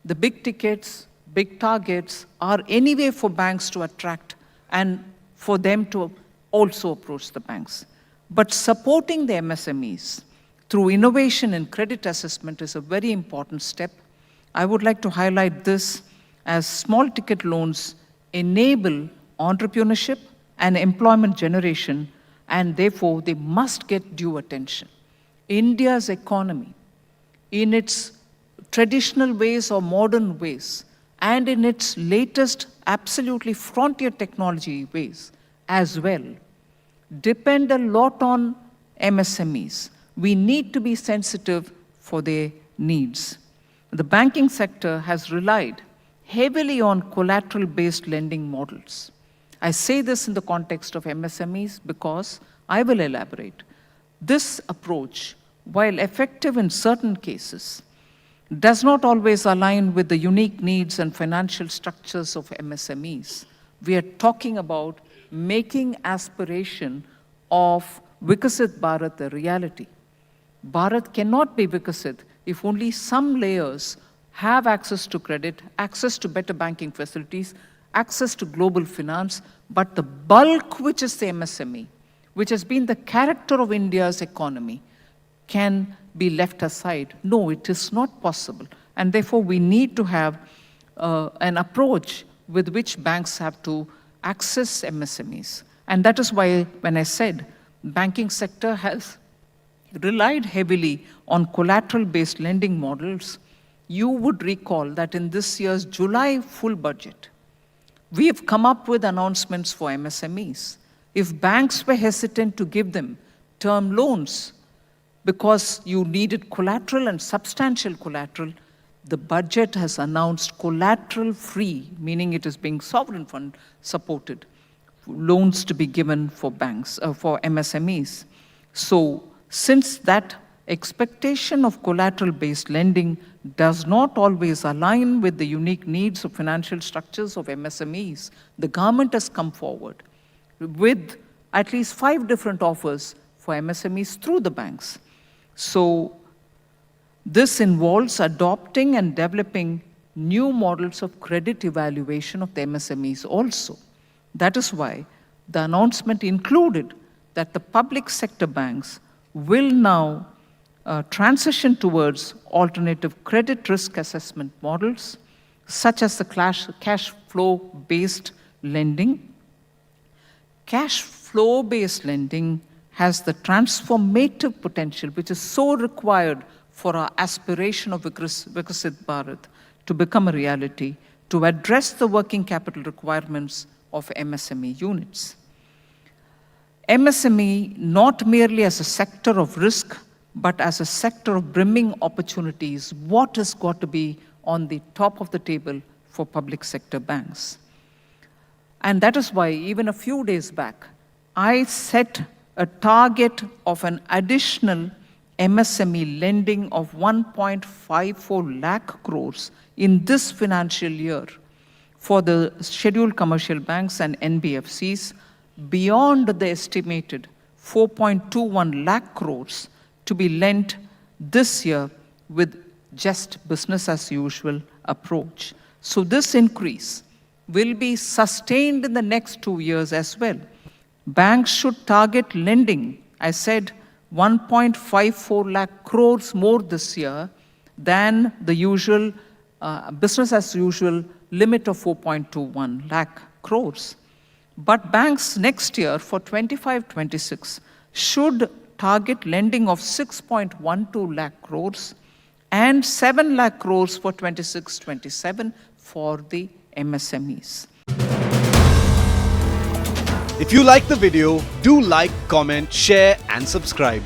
The big tickets, big targets are anyway for banks to attract and for them to also approach the banks. But supporting the MSMEs through innovation in credit assessment is a very important step. I would like to highlight this as small ticket loans enable entrepreneurship and employment generation, and therefore they must get due attention. India's economy, in its traditional ways or modern ways, and in its latest absolutely frontier technology ways as well, depend a lot on MSMEs. We need to be sensitive for their needs. The banking sector has relied heavily on collateral-based lending models. I say this in the context of MSMEs because I will elaborate. This approach, while effective in certain cases, does not always align with the unique needs and financial structures of MSMEs. We are talking about making aspiration of Viksit Bharat a reality. Bharat cannot be Viksit if only some layers have access to credit, access to better banking facilities, access to global finance, but the bulk, which is the MSME, which has been the character of India's economy, can be left aside. No, it is not possible. And therefore, we need to have an approach with which banks have to access MSMEs. And that is why, when I said banking sector has relied heavily on collateral-based lending models, you would recall that in this year's July full budget, we have come up with announcements for MSMEs. If banks were hesitant to give them term loans because you needed collateral and substantial collateral, the budget has announced collateral-free, meaning it is being sovereign fund supported, loans to be given for banks, for MSMEs. So since that expectation of collateral-based lending does not always align with the unique needs of financial structures of MSMEs, the government has come forward with at least 5 different offers for MSMEs through the banks. So this involves adopting and developing new models of credit evaluation of the MSMEs also. That is why the announcement included that the public sector banks will now transition towards alternative credit risk assessment models, such as the cash flow-based lending. Cash flow-based lending has the transformative potential, which is so required for our aspiration of Viksit Bharat to become a reality, to address the working capital requirements of MSME units. MSME, not merely as a sector of risk, but as a sector of brimming opportunities, what has got to be on the top of the table for public sector banks. And that is why, even a few days back, I set a target of an additional MSME lending of 1.54 lakh crores in this financial year for the scheduled commercial banks and NBFCs, beyond the estimated 4.21 lakh crores to be lent this year with just business as usual approach. So this increase will be sustained in the next 2 years as well. Banks should target lending, I said, 1.54 lakh crores more this year than the usual business as usual limit of 4.21 lakh crores. But banks next year for 25-26 should target lending of 6.12 lakh crores and 7 lakh crores for 26-27 for the MSMEs. If you like the video, do like, comment, share and subscribe.